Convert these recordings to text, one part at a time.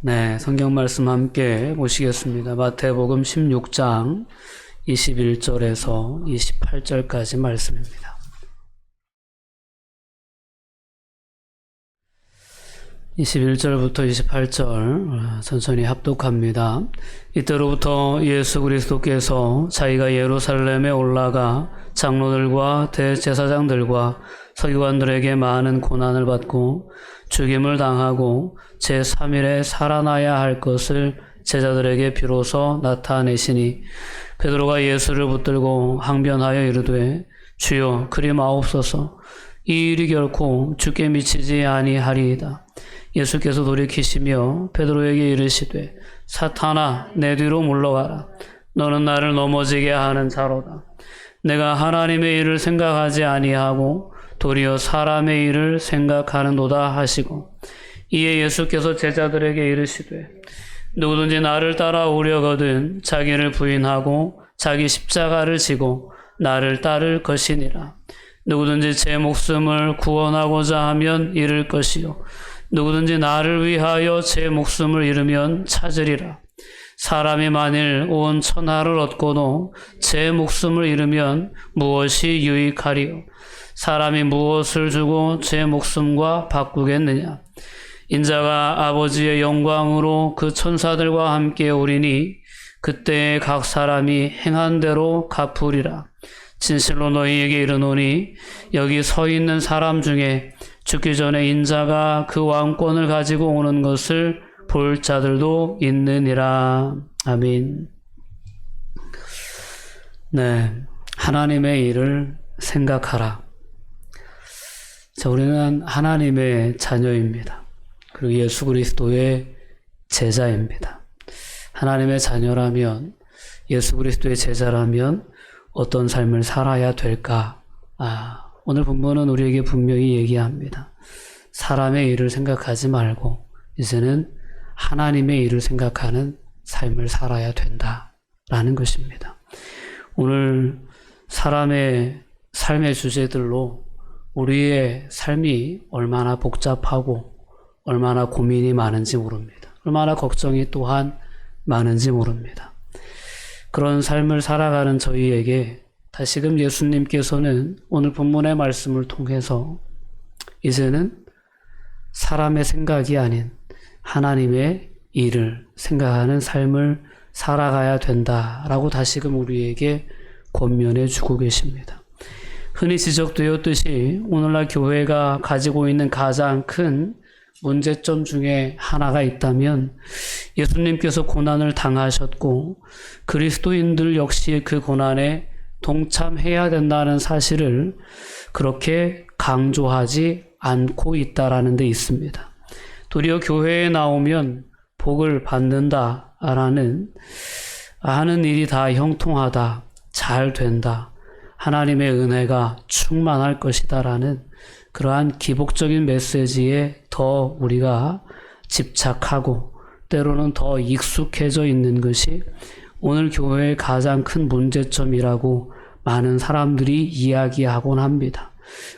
네, 성경 말씀 함께 보시겠습니다. 마태복음 16장 21절에서 28절까지 말씀입니다. 21절부터 28절 천천히 합독합니다. 이때로부터 예수 그리스도께서 자기가 예루살렘에 올라가 장로들과 대제사장들과 서기관들에게 많은 고난을 받고 죽임을 당하고 제3일에 살아나야 할 것을 제자들에게 비로소 나타내시니 베드로가 예수를 붙들고 항변하여 이르되 주여 그리 마옵소서 이 일이 결코 주께 미치지 아니하리이다. 예수께서 돌이키시며 베드로에게 이르시되 사탄아 내 뒤로 물러가라. 너는 나를 넘어지게 하는 자로다. 내가 하나님의 일을 생각하지 아니하고 도리어 사람의 일을 생각하는도다 하시고 이에 예수께서 제자들에게 이르시되 누구든지 나를 따라오려거든 자기를 부인하고 자기 십자가를 지고 나를 따를 것이니라. 누구든지 제 목숨을 구원하고자 하면 잃을 것이요 누구든지 나를 위하여 제 목숨을 잃으면 찾으리라. 사람이 만일 온 천하를 얻고도 제 목숨을 잃으면 무엇이 유익하리요? 사람이 무엇을 주고 제 목숨과 바꾸겠느냐? 인자가 아버지의 영광으로 그 천사들과 함께 오리니 그때 각 사람이 행한 대로 갚으리라. 진실로 너희에게 이르노니 여기 서 있는 사람 중에 죽기 전에 인자가 그 왕권을 가지고 오는 것을 볼 자들도 있느니라. 아멘. 네, 하나님의 일을 생각하라. 자, 우리는 하나님의 자녀입니다. 그리고 예수 그리스도의 제자입니다. 하나님의 자녀라면, 예수 그리스도의 제자라면 어떤 삶을 살아야 될까? 오늘 본문은 우리에게 분명히 얘기합니다. 사람의 일을 생각하지 말고 이제는 하나님의 일을 생각하는 삶을 살아야 된다라는 것입니다. 오늘 사람의 삶의 주제들로 우리의 삶이 얼마나 복잡하고 얼마나 고민이 많은지 모릅니다. 얼마나 걱정이 또한 많은지 모릅니다. 그런 삶을 살아가는 저희에게 다시금 예수님께서는 오늘 본문의 말씀을 통해서 이제는 사람의 생각이 아닌 하나님의 일을 생각하는 삶을 살아가야 된다라고 다시금 우리에게 권면해 주고 계십니다. 흔히 지적되었듯이 오늘날 교회가 가지고 있는 가장 큰 문제점 중에 하나가 있다면 예수님께서 고난을 당하셨고 그리스도인들 역시 그 고난에 동참해야 된다는 사실을 그렇게 강조하지 않고 있다라는 데 있습니다. 도리어 교회에 나오면 복을 받는다라는 하는 일이 다 형통하다, 잘 된다, 하나님의 은혜가 충만할 것이다라는 그러한 기복적인 메시지에 더 우리가 집착하고 때로는 더 익숙해져 있는 것이 오늘 교회의 가장 큰 문제점이라고 많은 사람들이 이야기하곤 합니다.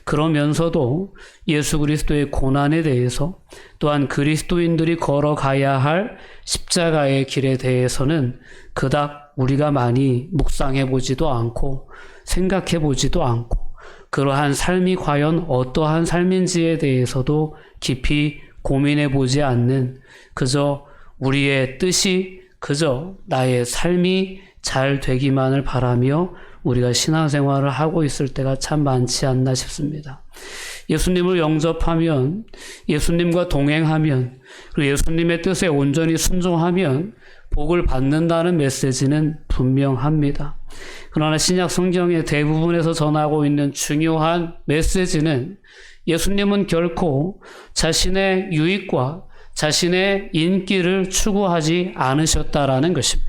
그러면서도 예수 그리스도의 고난에 대해서 또한 그리스도인들이 걸어가야 할 십자가의 길에 대해서는 그닥 우리가 많이 묵상해 보지도 않고 생각해 보지도 않고 그러한 삶이 과연 어떠한 삶인지에 대해서도 깊이 고민해 보지 않는 그저 우리의 뜻이 그저 나의 삶이 잘 되기만을 바라며 우리가 신앙생활을 하고 있을 때가 참 많지 않나 싶습니다. 예수님을 영접하면, 예수님과 동행하면, 그리고 예수님의 뜻에 온전히 순종하면 복을 받는다는 메시지는 분명합니다. 그러나 신약 성경의 대부분에서 전하고 있는 중요한 메시지는 예수님은 결코 자신의 유익과 자신의 인기를 추구하지 않으셨다라는 것입니다.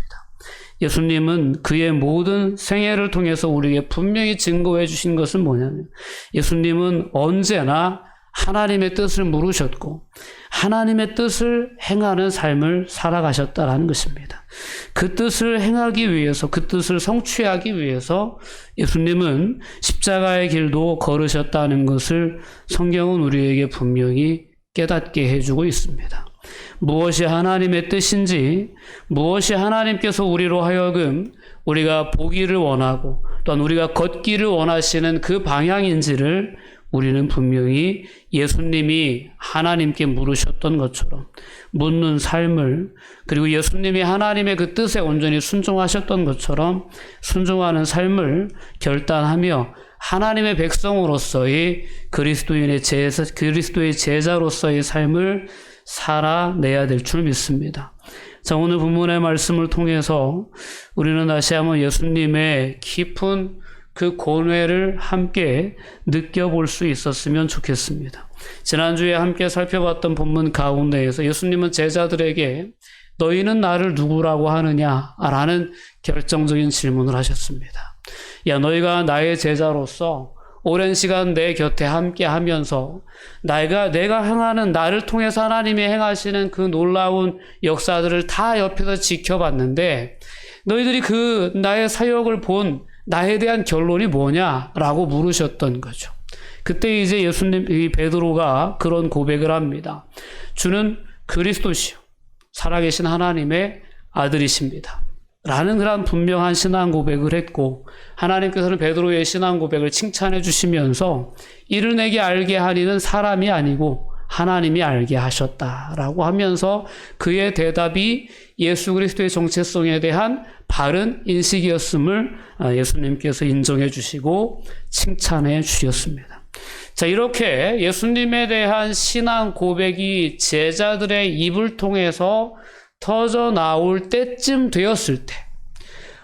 예수님은 그의 모든 생애를 통해서 우리에게 분명히 증거해 주신 것은 뭐냐면 예수님은 언제나 하나님의 뜻을 물으셨고 하나님의 뜻을 행하는 삶을 살아가셨다라는 것입니다. 그 뜻을 행하기 위해서, 그 뜻을 성취하기 위해서 예수님은 십자가의 길도 걸으셨다는 것을 성경은 우리에게 분명히 깨닫게 해주고 있습니다. 무엇이 하나님의 뜻인지, 무엇이 하나님께서 우리로 하여금 우리가 보기를 원하고 또한 우리가 걷기를 원하시는 그 방향인지를 우리는 분명히 예수님이 하나님께 물으셨던 것처럼 묻는 삶을, 그리고 예수님이 하나님의 그 뜻에 온전히 순종하셨던 것처럼 순종하는 삶을 결단하며 하나님의 백성으로서의 그리스도의 제자로서의 삶을 살아내야 될 줄 믿습니다. 자, 오늘 본문의 말씀을 통해서 우리는 다시 한번 예수님의 깊은 그 권회를 함께 느껴볼 수 있었으면 좋겠습니다. 지난주에 함께 살펴봤던 본문 가운데에서 예수님은 제자들에게 너희는 나를 누구라고 하느냐? 라는 결정적인 질문을 하셨습니다. 야, 너희가 나의 제자로서 오랜 시간 내 곁에 함께 하면서 내가 행하는, 나를 통해서 하나님이 행하시는 그 놀라운 역사들을 다 옆에서 지켜봤는데 너희들이 그 나의 사역을 본 나에 대한 결론이 뭐냐라고 물으셨던 거죠. 그때 이제 이 베드로가 그런 고백을 합니다. 주는 그리스도시요 살아계신 하나님의 아들이십니다. 라는 그런 분명한 신앙 고백을 했고, 하나님께서는 베드로의 신앙 고백을 칭찬해 주시면서 이를 내게 알게 하리는 사람이 아니고 하나님이 알게 하셨다라고 하면서 그의 대답이 예수 그리스도의 정체성에 대한 바른 인식이었음을 예수님께서 인정해 주시고 칭찬해 주셨습니다. 자, 이렇게 예수님에 대한 신앙 고백이 제자들의 입을 통해서 터져 나올 때쯤 되었을 때,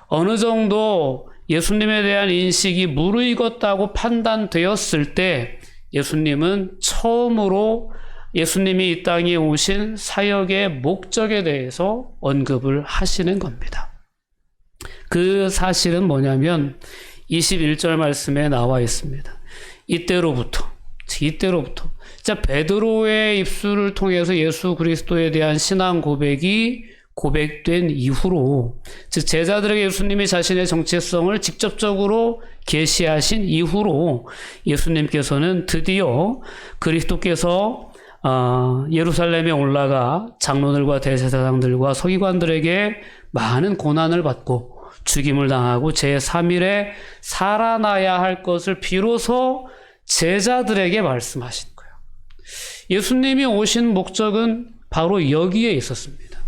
어느 정도 예수님에 대한 인식이 무르익었다고 판단되었을 때 예수님은 처음으로 예수님이 이 땅에 오신 사역의 목적에 대해서 언급을 하시는 겁니다. 그 사실은 뭐냐면 21절 말씀에 나와 있습니다. 이때로부터 자, 베드로의 입술을 통해서 예수 그리스도에 대한 신앙 고백이 고백된 이후로, 즉 제자들에게 예수님이 자신의 정체성을 직접적으로 계시하신 이후로 예수님께서는 드디어 그리스도께서 예루살렘에 올라가 장로들과 대제사장들과 서기관들에게 많은 고난을 받고 죽임을 당하고 제3일에 살아나야 할 것을 비로소 제자들에게 말씀하신 거예요. 예수님이 오신 목적은 바로 여기에 있었습니다.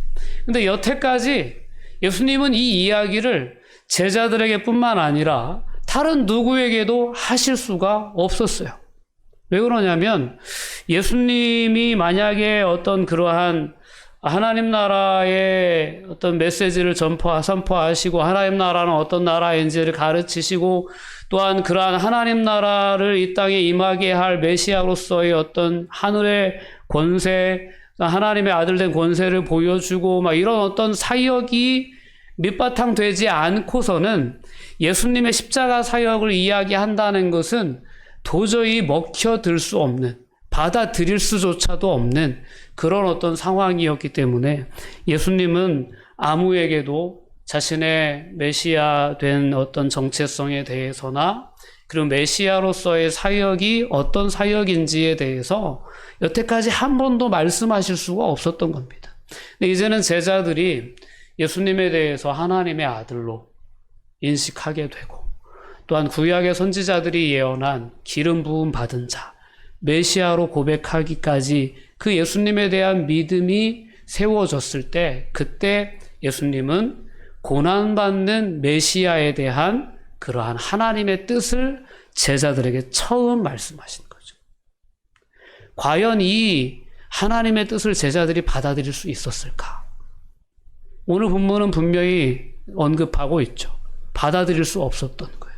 근데 여태까지 예수님은 이 이야기를 제자들에게 뿐만 아니라 다른 누구에게도 하실 수가 없었어요. 왜 그러냐면 예수님이 만약에 어떤 그러한 하나님 나라의 어떤 메시지를 선포하시고 하나님 나라는 어떤 나라인지를 가르치시고 또한 그러한 하나님 나라를 이 땅에 임하게 할 메시아로서의 어떤 하늘의 권세, 하나님의 아들 된 권세를 보여주고 막 이런 어떤 사역이 밑바탕 되지 않고서는 예수님의 십자가 사역을 이야기한다는 것은 도저히 먹혀들 수 없는, 받아들일 수조차도 없는 그런 어떤 상황이었기 때문에 예수님은 아무에게도 자신의 메시아 된 어떤 정체성에 대해서나 그리고 메시아로서의 사역이 어떤 사역인지에 대해서 여태까지 한 번도 말씀하실 수가 없었던 겁니다. 근데 이제는 제자들이 예수님에 대해서 하나님의 아들로 인식하게 되고 또한 구약의 선지자들이 예언한 기름 부음 받은 자, 메시아로 고백하기까지 그 예수님에 대한 믿음이 세워졌을 때 그때 예수님은 고난받는 메시아에 대한 그러한 하나님의 뜻을 제자들에게 처음 말씀하신 거죠. 과연 이 하나님의 뜻을 제자들이 받아들일 수 있었을까? 오늘 본문은 분명히 언급하고 있죠. 받아들일 수 없었던 거예요.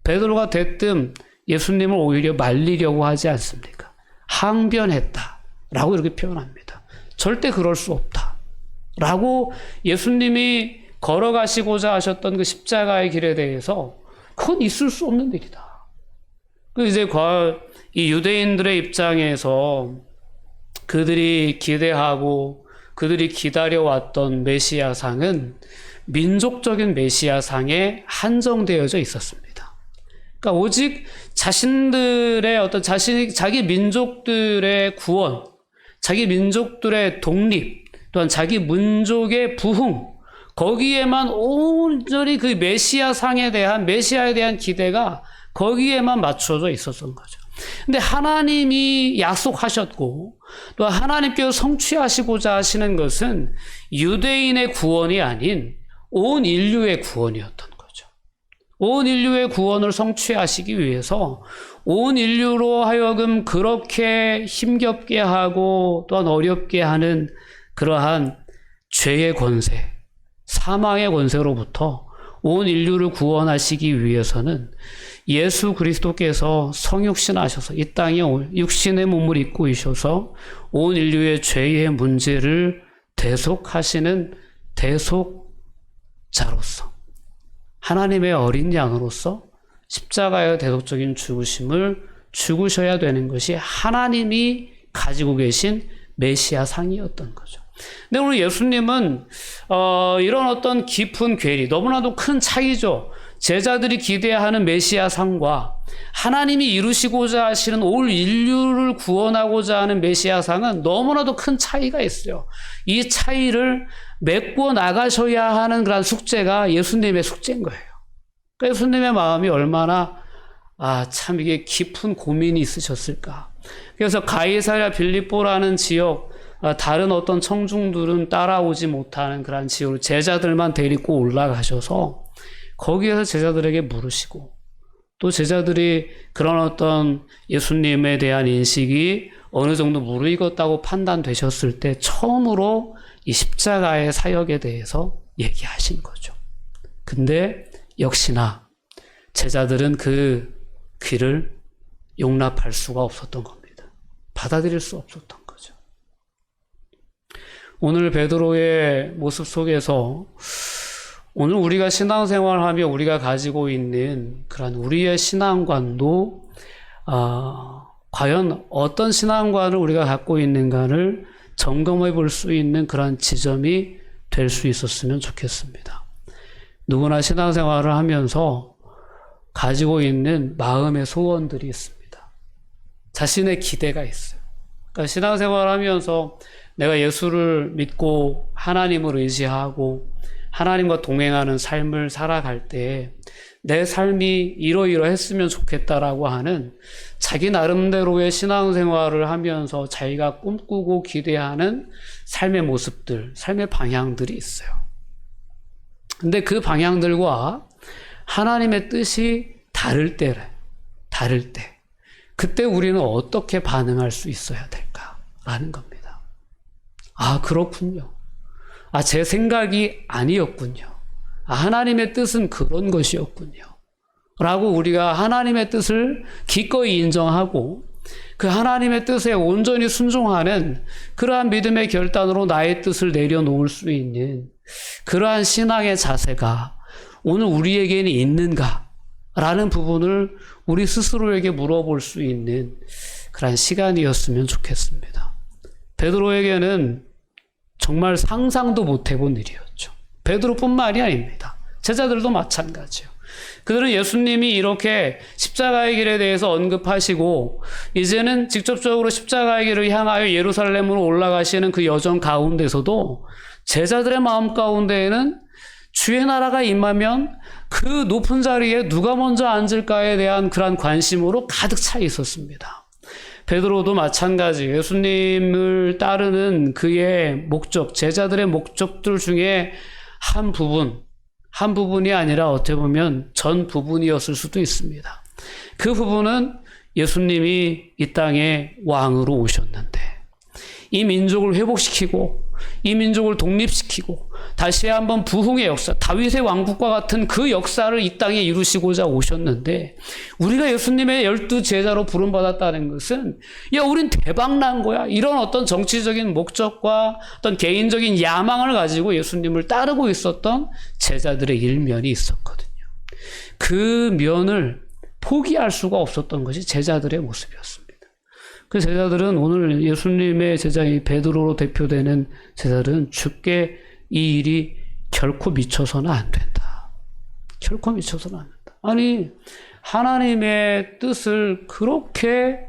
베드로가 대뜸 예수님을 오히려 말리려고 하지 않습니까? 항변했다 라고 이렇게 표현합니다. 절대 그럴 수 없다 라고 예수님이 걸어가시고자 하셨던 그 십자가의 길에 대해서 그건 있을 수 없는 일이다. 이제 이 유대인들의 입장에서 그들이 기대하고 그들이 기다려왔던 메시아상은 민족적인 메시아상에 한정되어져 있었습니다. 그러니까 오직 자신들의 어떤 자기 민족들의 구원, 자기 민족들의 독립, 또한 자기 민족의 부흥, 거기에만 온전히 그 메시아에 대한 기대가 거기에만 맞춰져 있었던 거죠. 근데 하나님이 약속하셨고 또 하나님께서 성취하시고자 하시는 것은 유대인의 구원이 아닌 온 인류의 구원이었던 거죠. 온 인류의 구원을 성취하시기 위해서 온 인류로 하여금 그렇게 힘겹게 하고 또한 어렵게 하는 그러한 죄의 권세, 사망의 권세로부터 온 인류를 구원하시기 위해서는 예수 그리스도께서 성육신하셔서 이 땅에 육신의 몸을 입고 오셔서 온 인류의 죄의 문제를 대속하시는 대속자로서 하나님의 어린 양으로서 십자가의 대속적인 죽으심을 죽으셔야 되는 것이 하나님이 가지고 계신 메시아 상이었던 거죠. 근데 오늘 예수님은 이런 어떤 깊은 괴리, 너무나도 큰 차이죠. 제자들이 기대하는 메시아 상과 하나님이 이루시고자 하시는 올 인류를 구원하고자 하는 메시아 상은 너무나도 큰 차이가 있어요. 이 차이를 메꿔 나가셔야 하는 그런 숙제가 예수님의 숙제인 거예요. 그러니까 예수님의 마음이 얼마나 참 이게 깊은 고민이 있으셨을까. 그래서 가이사랴 빌립보라는 지역, 다른 어떤 청중들은 따라오지 못하는 그런 지역을 제자들만 데리고 올라가셔서 거기에서 제자들에게 물으시고 또 제자들이 그런 어떤 예수님에 대한 인식이 어느 정도 무르익었다고 판단되셨을 때 처음으로 이 십자가의 사역에 대해서 얘기하신 거죠. 근데 역시나 제자들은 그 귀를 용납할 수가 없었던 겁니다. 받아들일 수 없었던 거죠. 오늘 베드로의 모습 속에서 오늘 우리가 신앙생활하며 우리가 가지고 있는 그런 우리의 신앙관도 과연 어떤 신앙관을 우리가 갖고 있는가를 점검해 볼 수 있는 그런 지점이 될 수 있었으면 좋겠습니다. 누구나 신앙생활을 하면서 가지고 있는 마음의 소원들이 있습니다. 자신의 기대가 있어요. 그러니까 신앙생활을 하면서 내가 예수를 믿고 하나님을 의지하고 하나님과 동행하는 삶을 살아갈 때 내 삶이 이러이러했으면 좋겠다라고 하는 자기 나름대로의 신앙생활을 하면서 자기가 꿈꾸고 기대하는 삶의 모습들, 삶의 방향들이 있어요. 근데 그 방향들과 하나님의 뜻이 다를 때 그때 우리는 어떻게 반응할 수 있어야 될까라는 겁니다. 그렇군요. 제 생각이 아니었군요. 하나님의 뜻은 그런 것이었군요. 라고 우리가 하나님의 뜻을 기꺼이 인정하고 그 하나님의 뜻에 온전히 순종하는 그러한 믿음의 결단으로 나의 뜻을 내려놓을 수 있는 그러한 신앙의 자세가 오늘 우리에게는 있는가라는 부분을 우리 스스로에게 물어볼 수 있는 그런 시간이었으면 좋겠습니다. 베드로에게는 정말 상상도 못 해본 일이었죠. 베드로뿐만이 아닙니다. 제자들도 마찬가지예요. 그들은 예수님이 이렇게 십자가의 길에 대해서 언급하시고 이제는 직접적으로 십자가의 길을 향하여 예루살렘으로 올라가시는 그 여정 가운데서도 제자들의 마음 가운데에는 주의 나라가 임하면 그 높은 자리에 누가 먼저 앉을까에 대한 그런 관심으로 가득 차 있었습니다. 베드로도 마찬가지 예수님을 따르는 그의 목적, 제자들의 목적들 중에 한 부분이 아니라 어떻게 보면 전 부분이었을 수도 있습니다. 그 부분은 예수님이 이 땅에 왕으로 오셨는데 이 민족을 회복시키고 이 민족을 독립시키고 다시 한번 부흥의 역사, 다윗의 왕국과 같은 그 역사를 이 땅에 이루시고자 오셨는데 우리가 예수님의 12 제자로 부름받았다는 것은 우린 대박난 거야. 이런 어떤 정치적인 목적과 어떤 개인적인 야망을 가지고 예수님을 따르고 있었던 제자들의 일면이 있었거든요. 그 면을 포기할 수가 없었던 것이 제자들의 모습이었습니다. 그 제자들은 오늘 예수님의 제자인 베드로로 대표되는 제자들은 주께 이 일이 결코 미쳐서는 안 된다. 결코 미쳐서는 안 된다. 아니 하나님의 뜻을 그렇게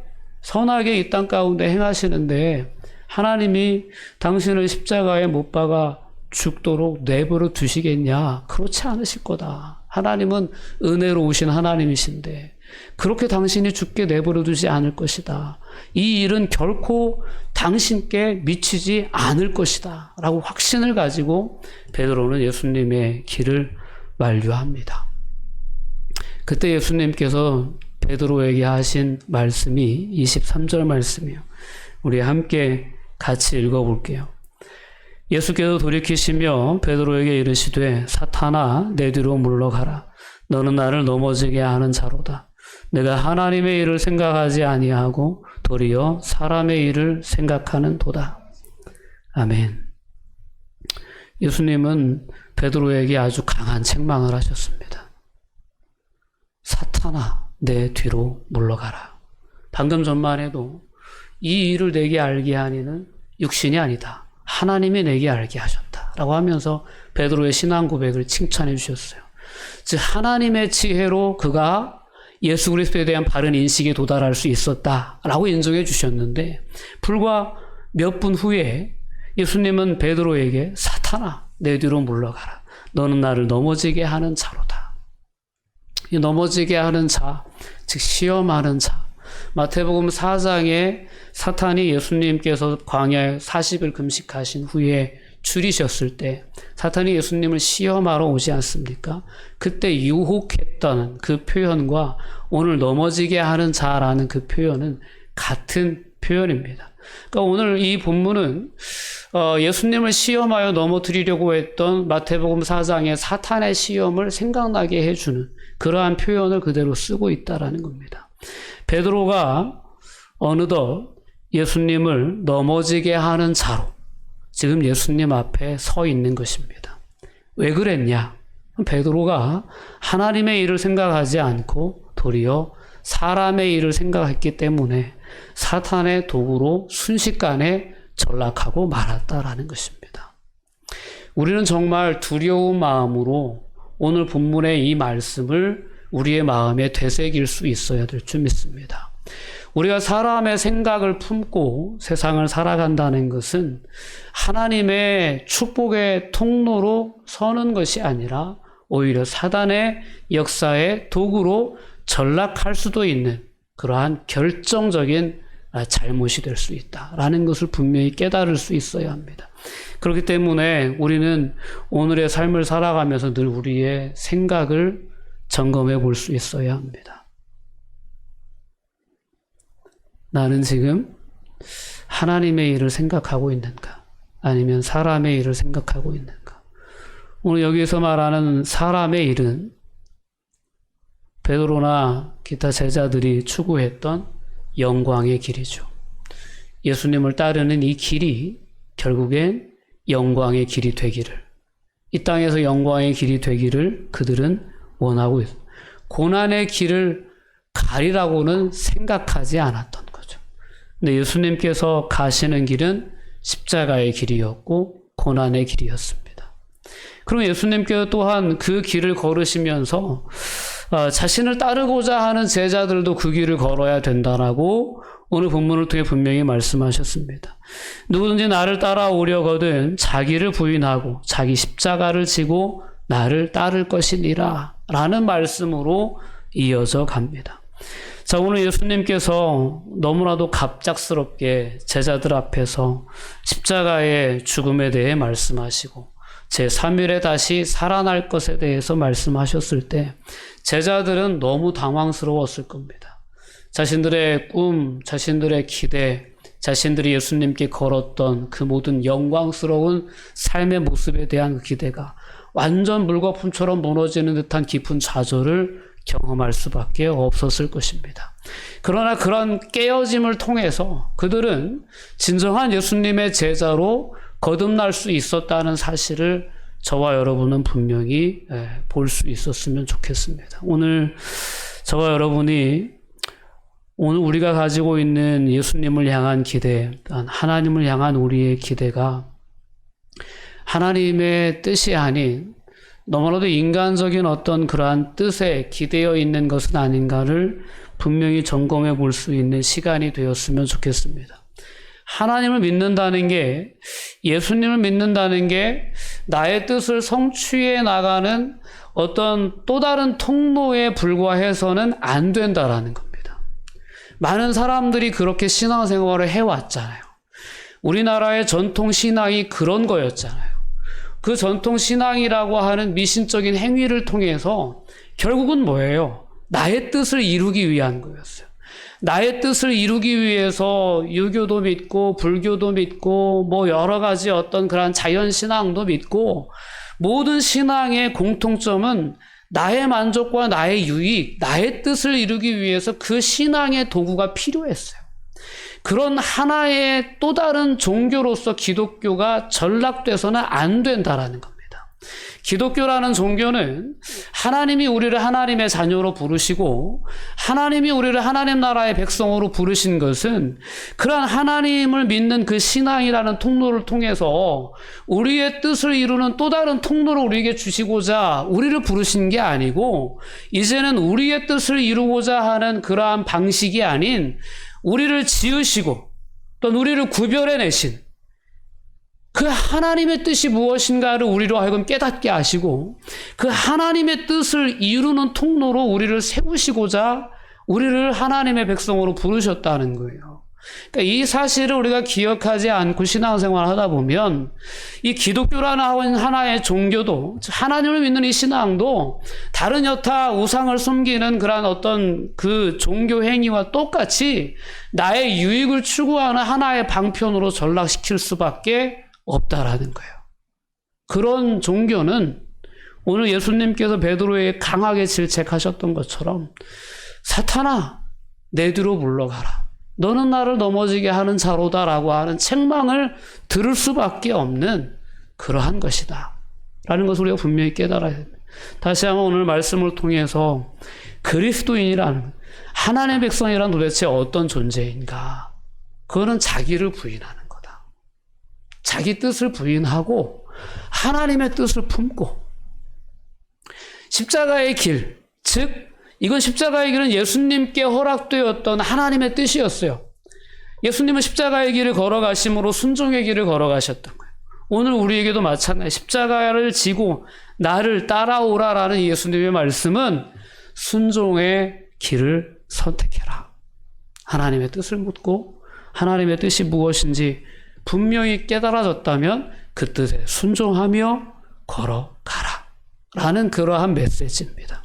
선하게 이 땅 가운데 행하시는데 하나님이 당신을 십자가에 못 박아 죽도록 내버려 두시겠냐? 그렇지 않으실 거다. 하나님은 은혜로우신 하나님이신데 그렇게 당신이 죽게 내버려 두지 않을 것이다. 이 일은 결코 당신께 미치지 않을 것이다. 라고 확신을 가지고 베드로는 예수님의 길을 만류합니다. 그때 예수님께서 베드로에게 하신 말씀이 23절 말씀이에요. 우리 함께 같이 읽어볼게요. 예수께서 돌이키시며 베드로에게 이르시되 사탄아 내 뒤로 물러가라. 너는 나를 넘어지게 하는 자로다. 내가 하나님의 일을 생각하지 아니하고 도리어 사람의 일을 생각하는 도다. 아멘. 예수님은 베드로에게 아주 강한 책망을 하셨습니다. 사탄아 내 뒤로 물러가라. 방금 전만 해도 이 일을 내게 알게 하니는 육신이 아니다. 하나님이 내게 알게 하셨다. 라고 하면서 베드로의 신앙 고백을 칭찬해 주셨어요. 즉 하나님의 지혜로 그가 예수 그리스도에 대한 바른 인식에 도달할 수 있었다라고 인정해 주셨는데 불과 몇 분 후에 예수님은 베드로에게 사탄아 내 뒤로 물러가라. 너는 나를 넘어지게 하는 자로다. 이 넘어지게 하는 자, 즉 시험하는 자. 마태복음 4장에 사탄이 예수님께서 광야에 40일 금식하신 후에 줄이셨을 때 사탄이 예수님을 시험하러 오지 않습니까? 그때 유혹했던 그 표현과 오늘 넘어지게 하는 자라는 그 표현은 같은 표현입니다. 그러니까 오늘 이 본문은 예수님을 시험하여 넘어뜨리려고 했던 마태복음 4장의 사탄의 시험을 생각나게 해주는 그러한 표현을 그대로 쓰고 있다라는 겁니다. 베드로가 어느덧 예수님을 넘어지게 하는 자로 지금 예수님 앞에 서 있는 것입니다. 왜 그랬냐? 베드로가 하나님의 일을 생각하지 않고 도리어 사람의 일을 생각했기 때문에 사탄의 도구로 순식간에 전락하고 말았다라는 것입니다. 우리는 정말 두려운 마음으로 오늘 본문의 이 말씀을 우리의 마음에 되새길 수 있어야 될 줄 믿습니다. 우리가 사람의 생각을 품고 세상을 살아간다는 것은 하나님의 축복의 통로로 서는 것이 아니라 오히려 사단의 역사의 도구로 전락할 수도 있는 그러한 결정적인 잘못이 될 수 있다라는 것을 분명히 깨달을 수 있어야 합니다. 그렇기 때문에 우리는 오늘의 삶을 살아가면서 늘 우리의 생각을 점검해 볼 수 있어야 합니다. 나는 지금 하나님의 일을 생각하고 있는가? 아니면 사람의 일을 생각하고 있는가? 오늘 여기서 말하는 사람의 일은 베드로나 기타 제자들이 추구했던 영광의 길이죠. 예수님을 따르는 이 길이 결국엔 영광의 길이 되기를, 이 땅에서 영광의 길이 되기를 그들은 원하고 있어요. 고난의 길을 가리라고는 생각하지 않았던 거죠. 근데 예수님께서 가시는 길은 십자가의 길이었고 고난의 길이었습니다. 그럼 예수님께서 또한 그 길을 걸으시면서 자신을 따르고자 하는 제자들도 그 길을 걸어야 된다라고 오늘 본문을 통해 분명히 말씀하셨습니다. 누구든지 나를 따라오려거든 자기를 부인하고 자기 십자가를 지고 나를 따를 것이니라 라는 말씀으로 이어져 갑니다. 자, 오늘 예수님께서 너무나도 갑작스럽게 제자들 앞에서 십자가의 죽음에 대해 말씀하시고 제3일에 다시 살아날 것에 대해서 말씀하셨을 때 제자들은 너무 당황스러웠을 겁니다. 자신들의 꿈, 자신들의 기대, 자신들이 예수님께 걸었던 그 모든 영광스러운 삶의 모습에 대한 기대가 완전 물거품처럼 무너지는 듯한 깊은 좌절을 경험할 수밖에 없었을 것입니다. 그러나 그런 깨어짐을 통해서 그들은 진정한 예수님의 제자로 거듭날 수 있었다는 사실을 저와 여러분은 분명히 볼 수 있었으면 좋겠습니다. 오늘 저와 여러분이 오늘 우리가 가지고 있는 예수님을 향한 기대, 하나님을 향한 우리의 기대가 하나님의 뜻이 아닌 너무나도 인간적인 어떤 그러한 뜻에 기대어 있는 것은 아닌가를 분명히 점검해 볼 수 있는 시간이 되었으면 좋겠습니다. 하나님을 믿는다는 게, 예수님을 믿는다는 게 나의 뜻을 성취해 나가는 어떤 또 다른 통로에 불과해서는 안 된다라는 겁니다. 많은 사람들이 그렇게 신앙생활을 해왔잖아요. 우리나라의 전통 신앙이 그런 거였잖아요. 그 전통 신앙이라고 하는 미신적인 행위를 통해서 결국은 뭐예요? 나의 뜻을 이루기 위한 거였어요. 나의 뜻을 이루기 위해서 유교도 믿고 불교도 믿고 뭐 여러 가지 어떤 그런 자연신앙도 믿고, 모든 신앙의 공통점은 나의 만족과 나의 유익, 나의 뜻을 이루기 위해서 그 신앙의 도구가 필요했어요. 그런 하나의 또 다른 종교로서 기독교가 전락돼서는 안 된다라는 겁니다. 기독교라는 종교는 하나님이 우리를 하나님의 자녀로 부르시고 하나님이 우리를 하나님 나라의 백성으로 부르신 것은 그러한 하나님을 믿는 그 신앙이라는 통로를 통해서 우리의 뜻을 이루는 또 다른 통로를 우리에게 주시고자 우리를 부르신 게 아니고, 이제는 우리의 뜻을 이루고자 하는 그러한 방식이 아닌 우리를 지으시고 또 우리를 구별해내신 그 하나님의 뜻이 무엇인가를 우리로 하여금 깨닫게 하시고, 그 하나님의 뜻을 이루는 통로로 우리를 세우시고자 우리를 하나님의 백성으로 부르셨다는 거예요. 그러니까 이 사실을 우리가 기억하지 않고 신앙생활을 하다 보면 이 기독교라는 하나의 종교도, 하나님을 믿는 이 신앙도 다른 여타 우상을 섬기는 그런 어떤 그 종교 행위와 똑같이 나의 유익을 추구하는 하나의 방편으로 전락시킬 수밖에 없다라는 거예요. 그런 종교는 오늘 예수님께서 베드로에게 강하게 질책하셨던 것처럼, 사탄아, 내 뒤로 물러가라. 너는 나를 넘어지게 하는 자로다라고 하는 책망을 들을 수밖에 없는 그러한 것이다 라는 것을 우리가 분명히 깨달아야 됩니다. 다시 한번 오늘 말씀을 통해서 그리스도인이라는, 하나님의 백성이란 도대체 어떤 존재인가? 그거는 자기를 부인하는 거다. 자기 뜻을 부인하고 하나님의 뜻을 품고, 십자가의 길, 즉 이건 십자가의 길은 예수님께 허락되었던 하나님의 뜻이었어요. 예수님은 십자가의 길을 걸어가심으로 순종의 길을 걸어가셨던 거예요. 오늘 우리에게도 마찬가지, 십자가를 지고 나를 따라오라라는 예수님의 말씀은 순종의 길을 선택해라. 하나님의 뜻을 묻고 하나님의 뜻이 무엇인지 분명히 깨달아졌다면 그 뜻에 순종하며 걸어가라 라는 그러한 메시지입니다.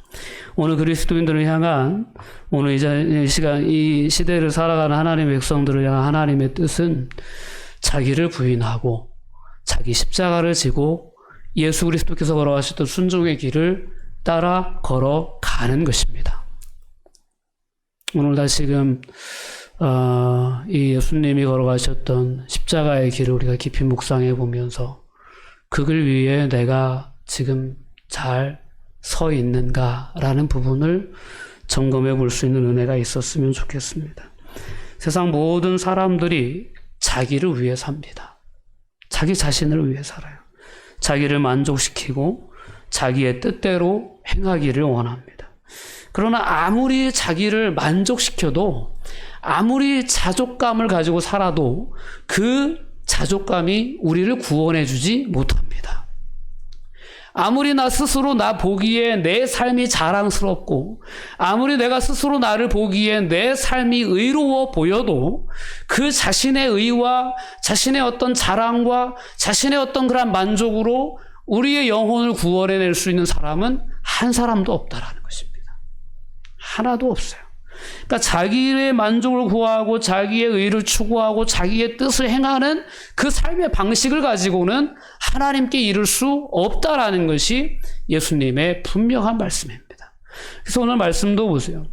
오늘 그리스도인들을 향한, 오늘 이 시간, 이 시대를 살아가는 하나님의 백성들을 향한 하나님의 뜻은 자기를 부인하고 자기 십자가를 지고 예수 그리스도께서 걸어가셨던 순종의 길을 따라 걸어가는 것입니다. 오늘 다시금 이 예수님이 걸어가셨던 십자가의 길을 우리가 깊이 묵상해 보면서 그 길 위에 내가 지금 잘 서 있는가라는 부분을 점검해 볼 수 있는 은혜가 있었으면 좋겠습니다. 세상 모든 사람들이 자기를 위해 삽니다. 자기 자신을 위해 살아요. 자기를 만족시키고 자기의 뜻대로 행하기를 원합니다. 그러나 아무리 자기를 만족시켜도, 아무리 자족감을 가지고 살아도 그 자족감이 우리를 구원해 주지 못합니다. 아무리 나 스스로 나 보기에 내 삶이 자랑스럽고, 아무리 내가 스스로 나를 보기에 내 삶이 의로워 보여도 그 자신의 의와 자신의 어떤 자랑과 자신의 어떤 그런 만족으로 우리의 영혼을 구원해낼 수 있는 사람은 한 사람도 없다라는 것입니다. 하나도 없어요. 그러니까 자기의 만족을 구하고 자기의 의를 추구하고 자기의 뜻을 행하는 그 삶의 방식을 가지고는 하나님께 이룰 수 없다라는 것이 예수님의 분명한 말씀입니다. 그래서 오늘 말씀도 보세요.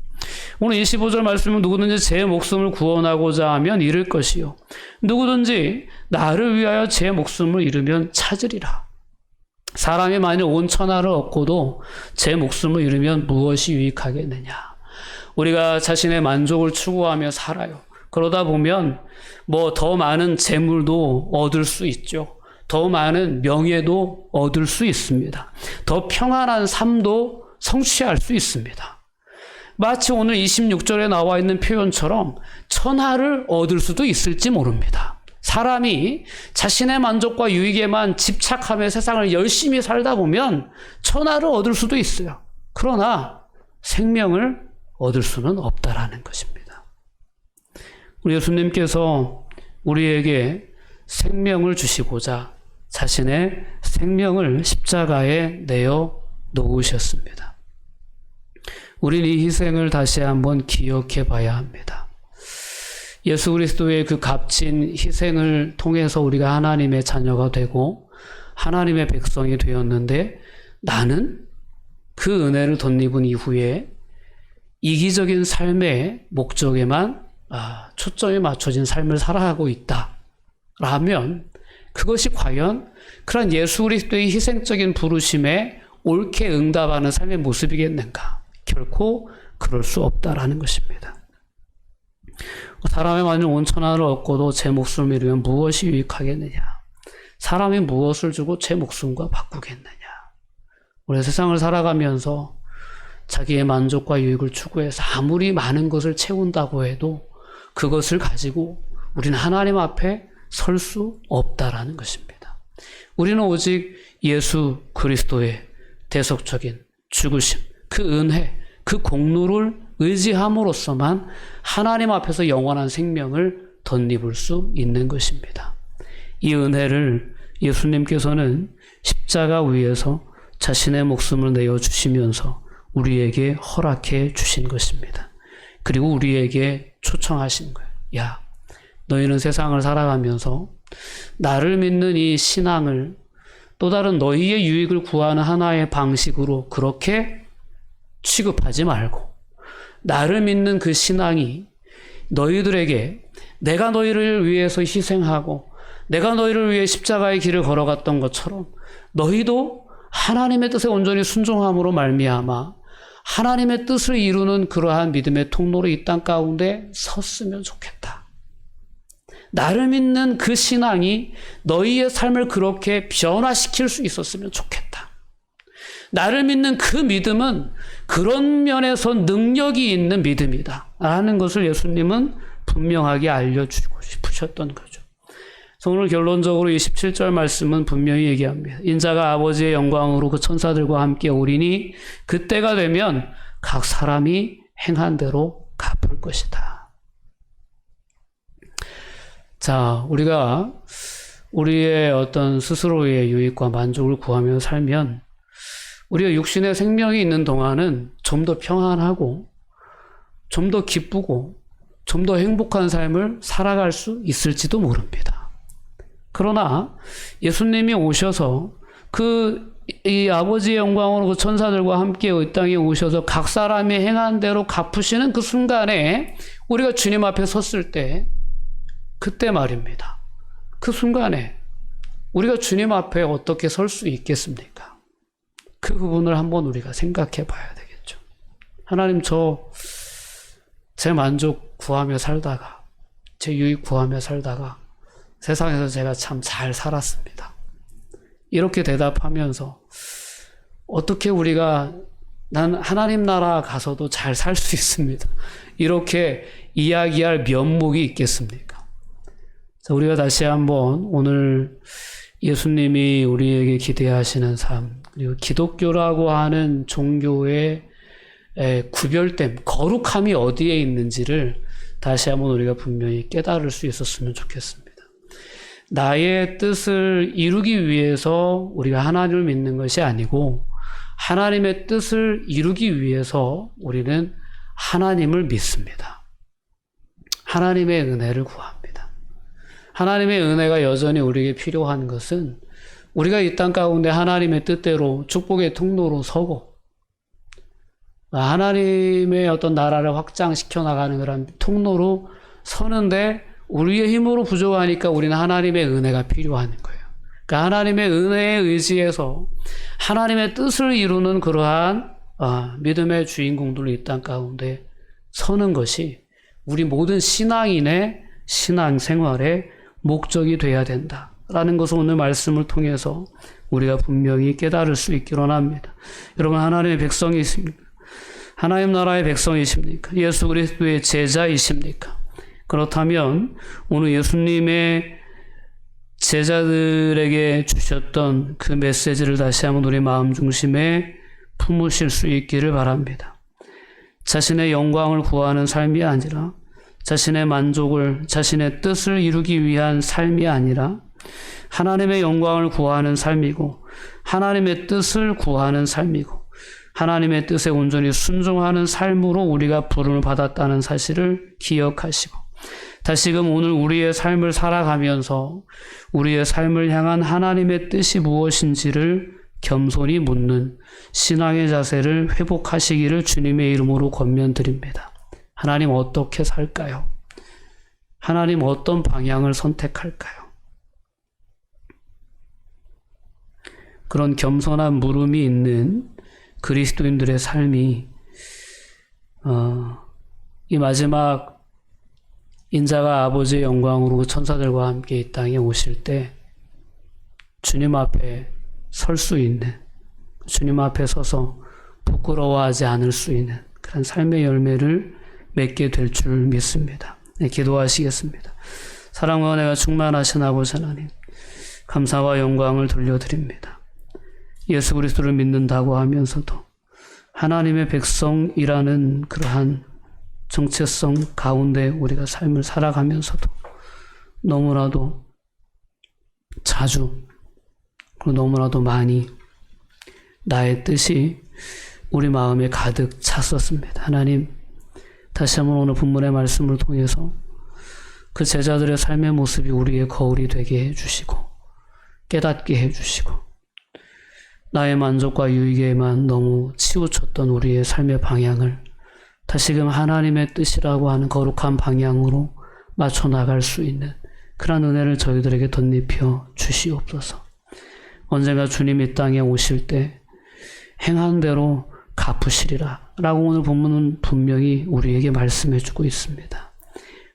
오늘 25절 말씀은 누구든지 제 목숨을 구원하고자 하면 잃을 것이요, 누구든지 나를 위하여 제 목숨을 잃으면 찾으리라. 사람이 만일 온 천하를 얻고도 제 목숨을 잃으면 무엇이 유익하겠느냐. 우리가 자신의 만족을 추구하며 살아요. 그러다 보면 뭐 더 많은 재물도 얻을 수 있죠. 더 많은 명예도 얻을 수 있습니다. 더 평안한 삶도 성취할 수 있습니다. 마치 오늘 26절에 나와 있는 표현처럼 천하를 얻을 수도 있을지 모릅니다. 사람이 자신의 만족과 유익에만 집착하며 세상을 열심히 살다 보면 천하를 얻을 수도 있어요. 그러나 생명을 얻을 수는 없다라는 것입니다. 우리 예수님께서 우리에게 생명을 주시고자 자신의 생명을 십자가에 내어 놓으셨습니다. 우리는 이 희생을 다시 한번 기억해 봐야 합니다. 예수 그리스도의 그 값진 희생을 통해서 우리가 하나님의 자녀가 되고 하나님의 백성이 되었는데, 나는 그 은혜를 덧입은 이후에 이기적인 삶의 목적에만 초점이 맞춰진 삶을 살아가고 있다라면 그것이 과연 그런 예수 그리스도의 희생적인 부르심에 옳게 응답하는 삶의 모습이겠는가? 결코 그럴 수 없다라는 것입니다. 사람의 만일 온 천하를 얻고도 제 목숨을 잃으면 무엇이 유익하겠느냐? 사람이 무엇을 주고 제 목숨과 바꾸겠느냐? 우리 세상을 살아가면서 자기의 만족과 유익을 추구해서 아무리 많은 것을 채운다고 해도 그것을 가지고 우리는 하나님 앞에 설 수 없다라는 것입니다. 우리는 오직 예수 그리스도의 대속적인 죽으심, 그 은혜, 그 공로를 의지함으로써만 하나님 앞에서 영원한 생명을 덧입을 수 있는 것입니다. 이 은혜를 예수님께서는 십자가 위에서 자신의 목숨을 내어 주시면서 우리에게 허락해 주신 것입니다. 그리고 우리에게 초청하신 거예요. 야, 너희는 세상을 살아가면서 나를 믿는 이 신앙을 또 다른 너희의 유익을 구하는 하나의 방식으로 그렇게 취급하지 말고, 나를 믿는 그 신앙이 너희들에게 내가 너희를 위해서 희생하고 내가 너희를 위해 십자가의 길을 걸어갔던 것처럼 너희도 하나님의 뜻에 온전히 순종함으로 말미암아 하나님의 뜻을 이루는 그러한 믿음의 통로로 이 땅 가운데 섰으면 좋겠다. 나를 믿는 그 신앙이 너희의 삶을 그렇게 변화시킬 수 있었으면 좋겠다. 나를 믿는 그 믿음은 그런 면에서 능력이 있는 믿음이다 라는 것을 예수님은 분명하게 알려주고 싶으셨던 거죠. 그래서 오늘 결론적으로 이 17절 말씀은 분명히 얘기합니다. 인자가 아버지의 영광으로 그 천사들과 함께 오리니 그때가 되면 각 사람이 행한 대로 갚을 것이다. 자, 우리가 우리의 어떤 스스로의 유익과 만족을 구하며 살면 우리가 육신의 생명이 있는 동안은 좀 더 평안하고 좀 더 기쁘고 좀 더 행복한 삶을 살아갈 수 있을지도 모릅니다. 그러나 예수님이 오셔서 이 아버지의 영광으로 그 천사들과 함께 이 땅에 오셔서 각 사람이 행한 대로 갚으시는 그 순간에 우리가 주님 앞에 섰을 때, 그때 말입니다. 그 순간에 우리가 주님 앞에 어떻게 설 수 있겠습니까? 그 부분을 한번 우리가 생각해 봐야 되겠죠. 하나님, 제 만족 구하며 살다가, 제 유익 구하며 살다가 세상에서 제가 참 잘 살았습니다. 이렇게 대답하면서 어떻게 우리가 난 하나님 나라 가서도 잘 살 수 있습니다, 이렇게 이야기할 면목이 있겠습니까? 자, 우리가 다시 한번 오늘 예수님이 우리에게 기대하시는 삶, 그리고 기독교라고 하는 종교의 구별됨, 거룩함이 어디에 있는지를 다시 한번 우리가 분명히 깨달을 수 있었으면 좋겠습니다. 나의 뜻을 이루기 위해서 우리가 하나님을 믿는 것이 아니고 하나님의 뜻을 이루기 위해서 우리는 하나님을 믿습니다. 하나님의 은혜를 구합니다. 하나님의 은혜가 여전히 우리에게 필요한 것은 우리가 이 땅 가운데 하나님의 뜻대로 축복의 통로로 서고 하나님의 어떤 나라를 확장시켜 나가는 그런 통로로 서는데 우리의 힘으로 부족하니까 우리는 하나님의 은혜가 필요한 거예요. 그러니까 하나님의 은혜에 의지해서 하나님의 뜻을 이루는 그러한 믿음의 주인공들로 이 땅 가운데 서는 것이 우리 모든 신앙인의 신앙생활의 목적이 돼야 된다라는 것을 오늘 말씀을 통해서 우리가 분명히 깨달을 수 있기를 원합니다. 여러분, 하나님의 백성이십니까? 하나님 나라의 백성이십니까? 예수 그리스도의 제자이십니까? 그렇다면 오늘 예수님의 제자들에게 주셨던 그 메시지를 다시 한번 우리 마음 중심에 품으실 수 있기를 바랍니다. 자신의 영광을 구하는 삶이 아니라 자신의 만족을, 자신의 뜻을 이루기 위한 삶이 아니라 하나님의 영광을 구하는 삶이고 하나님의 뜻을 구하는 삶이고 하나님의 뜻에 온전히 순종하는 삶으로 우리가 부름을 받았다는 사실을 기억하시고 다시금 오늘 우리의 삶을 살아가면서 우리의 삶을 향한 하나님의 뜻이 무엇인지를 겸손히 묻는 신앙의 자세를 회복하시기를 주님의 이름으로 권면드립니다. 하나님 어떻게 살까요? 하나님 어떤 방향을 선택할까요? 그런 겸손한 물음이 있는 그리스도인들의 삶이 이 마지막 인자가 아버지의 영광으로 천사들과 함께 이 땅에 오실 때 주님 앞에 설 수 있는, 주님 앞에 서서 부끄러워하지 않을 수 있는 그런 삶의 열매를 맺게 될 줄 믿습니다. 네, 기도하시겠습니다. 사랑과 은혜가 충만하신 아버지 하나님, 감사와 영광을 돌려드립니다. 예수 그리스도를 믿는다고 하면서도 하나님의 백성이라는 그러한 정체성 가운데 우리가 삶을 살아가면서도 너무나도 자주 그리고 너무나도 많이 나의 뜻이 우리 마음에 가득 찼었습니다. 하나님, 다시 한번 오늘 본문의 말씀을 통해서 그 제자들의 삶의 모습이 우리의 거울이 되게 해주시고 깨닫게 해주시고 나의 만족과 유익에만 너무 치우쳤던 우리의 삶의 방향을 다시금 하나님의 뜻이라고 하는 거룩한 방향으로 맞춰 나갈 수 있는 그런 은혜를 저희들에게 덧입혀 주시옵소서. 언젠가 주님 이 땅에 오실 때 행한 대로 갚으시리라 라고 오늘 본문은 분명히 우리에게 말씀해 주고 있습니다.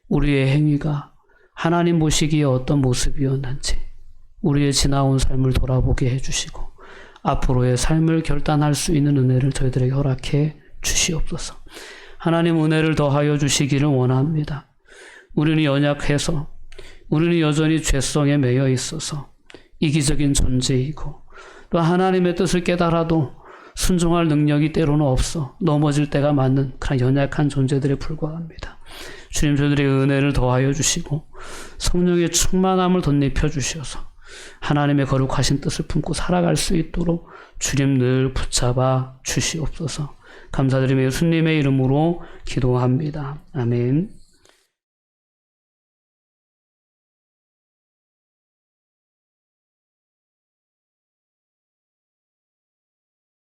우리의 행위가 하나님 보시기에 어떤 모습이었는지 우리의 지나온 삶을 돌아보게 해주시고 앞으로의 삶을 결단할 수 있는 은혜를 저희들에게 허락해 주시옵소서. 하나님 은혜를 더하여 주시기를 원합니다. 우리는 연약해서 우리는 여전히 죄성에 매여 있어서 이기적인 존재이고 또 하나님의 뜻을 깨달아도 순종할 능력이 때로는 없어 넘어질 때가 많은 그런 연약한 존재들에 불과합니다. 주님 저희들의 은혜를 더하여 주시고 성령의 충만함을 덧입혀 주셔서 하나님의 거룩하신 뜻을 품고 살아갈 수 있도록 주님 늘 붙잡아 주시옵소서. 감사드리며 예수님의 이름으로 기도합니다. 아멘.